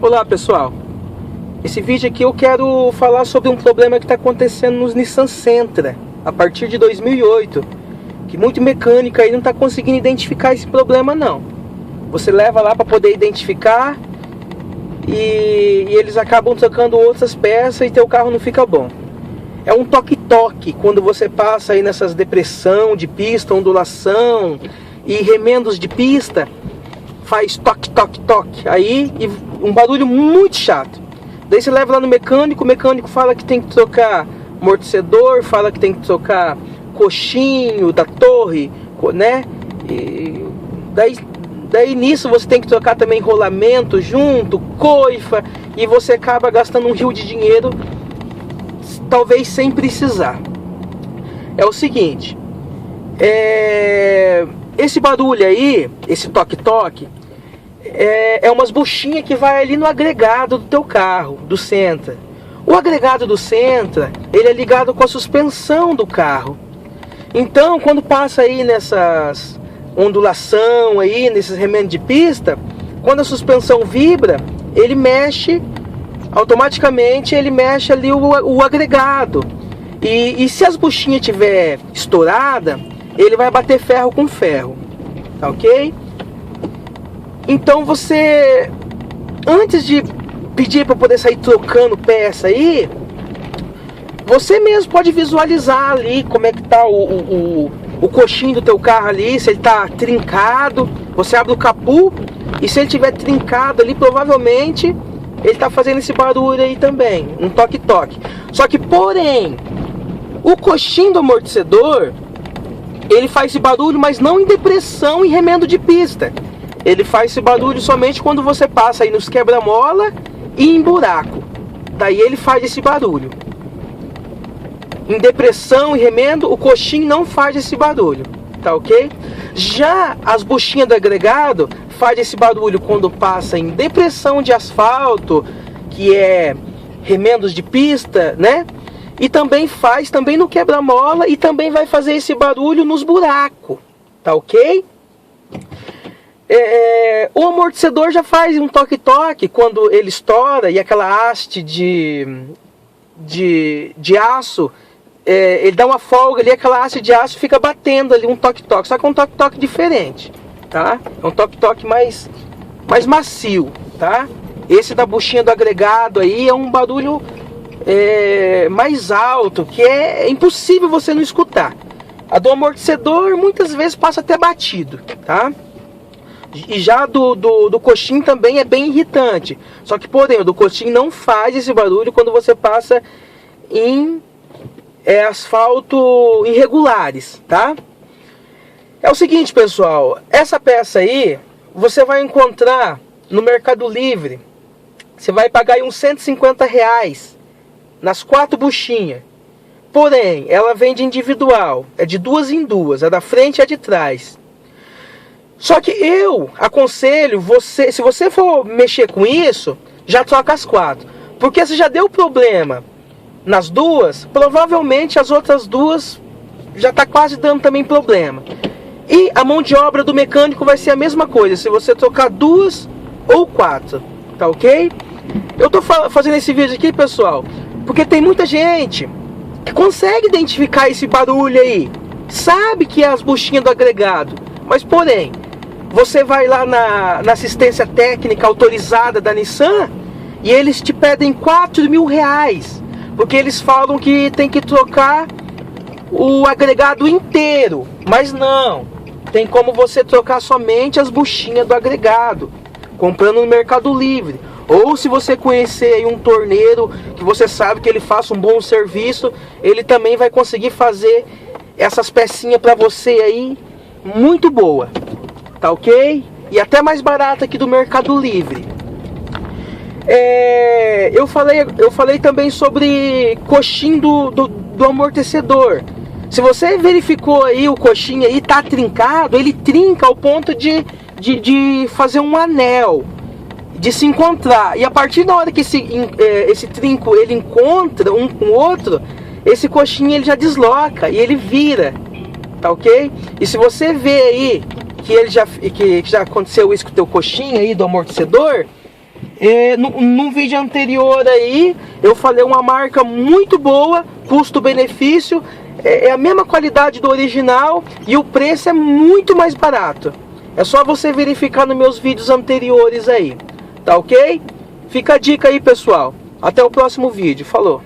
Olá pessoal, esse vídeo aqui eu quero falar sobre um problema que está acontecendo nos Nissan Sentra a partir de 2008, que muito mecânico aí não está conseguindo identificar esse problema não. Você leva lá para poder identificar e eles acabam trocando outras peças e teu carro não fica bom. É um toque-toque quando você passa aí nessas depressão de pista, ondulação e remendos de pista. Faz toque, toque, toque, aí e um barulho muito chato. Daí você leva lá no mecânico, o mecânico fala que tem que trocar amortecedor, fala que tem que trocar coxinho da torre, né? E daí nisso você tem que trocar também rolamento junto, coifa, e você acaba gastando um rio de dinheiro, talvez sem precisar. É o seguinte, esse barulho aí, esse toque-toque, é umas buchinhas que vai ali no agregado do teu carro, do Sentra. O agregado do Sentra, ele é ligado com a suspensão do carro. Então, quando passa aí nessas ondulação aí, nesses remendos de pista, quando a suspensão vibra, ele mexe, automaticamente ele mexe ali o agregado. E se as buchinhas estiver estourada, ele vai bater ferro com ferro, tá ok? Então você, antes de pedir para poder sair trocando peça aí, você mesmo pode visualizar ali como é que tá o coxinho do teu carro ali, se ele tá trincado. Você abre o capô e se ele tiver trincado ali, provavelmente ele tá fazendo esse barulho aí também, um toque-toque. Só que, porém, o coxinho do amortecedor, ele faz esse barulho, mas não em depressão e remendo de pista. Ele faz esse barulho somente quando você passa aí nos quebra-mola e em buraco. Daí ele faz esse barulho. Em depressão e remendo, o coxinho não faz esse barulho, tá ok? Já as buchinhas do agregado faz esse barulho quando passa em depressão de asfalto, que é remendos de pista, né? E também faz também no quebra-mola e também vai fazer esse barulho nos buracos, tá ok? O amortecedor já faz um toque-toque quando ele estoura e aquela haste de aço, ele dá uma folga ali, aquela haste de aço fica batendo ali, um toque-toque, só que é um toque-toque diferente, tá? É um toque-toque mais macio, tá? Esse da buchinha do agregado aí é um barulho mais alto, que é impossível você não escutar. A do amortecedor muitas vezes passa até batido, tá? E já do coxinho também é bem irritante. Só que, porém, o do coxinho não faz esse barulho quando você passa em asfalto irregulares, tá? É o seguinte, pessoal, essa peça aí você vai encontrar no Mercado Livre. Você vai pagar aí uns R$150 nas 4 buchinhas. Porém, ela vende individual, é de 2 em 2, a da frente e a de trás. Só que eu aconselho você, se você for mexer com isso, já troca as 4. Porque se já deu problema nas duas, provavelmente as outras duas já está quase dando também problema. E a mão de obra do mecânico vai ser a mesma coisa, se você trocar 2 ou 4, tá ok? Eu tô fazendo esse vídeo aqui, pessoal, porque tem muita gente que consegue identificar esse barulho aí, sabe que é as buchinhas do agregado, mas porém, você vai lá na assistência técnica autorizada da Nissan e eles te pedem R$4.000, porque eles falam que tem que trocar o agregado inteiro, mas não, tem como você trocar somente as buchinhas do agregado, comprando no Mercado Livre. Ou se você conhecer aí um torneiro que você sabe que ele faça um bom serviço, ele também vai conseguir fazer essas pecinhas para você aí, muito boa, tá ok? E até mais barata aqui do Mercado Livre. Eu falei também sobre coxinho do amortecedor. Se você verificou aí o coxinho aí tá trincado, ele trinca ao ponto de fazer um anel, de se encontrar. E a partir da hora que esse trinco ele encontra um com o outro, esse coxinho ele já desloca e ele vira, tá ok? E se você vê aí que já aconteceu isso com o teu coxinho aí do amortecedor, Num vídeo anterior aí, eu falei uma marca muito boa, custo-benefício, é a mesma qualidade do original e o preço é muito mais barato. É só você verificar nos meus vídeos anteriores aí, tá ok? Fica a dica aí, pessoal. Até o próximo vídeo. Falou!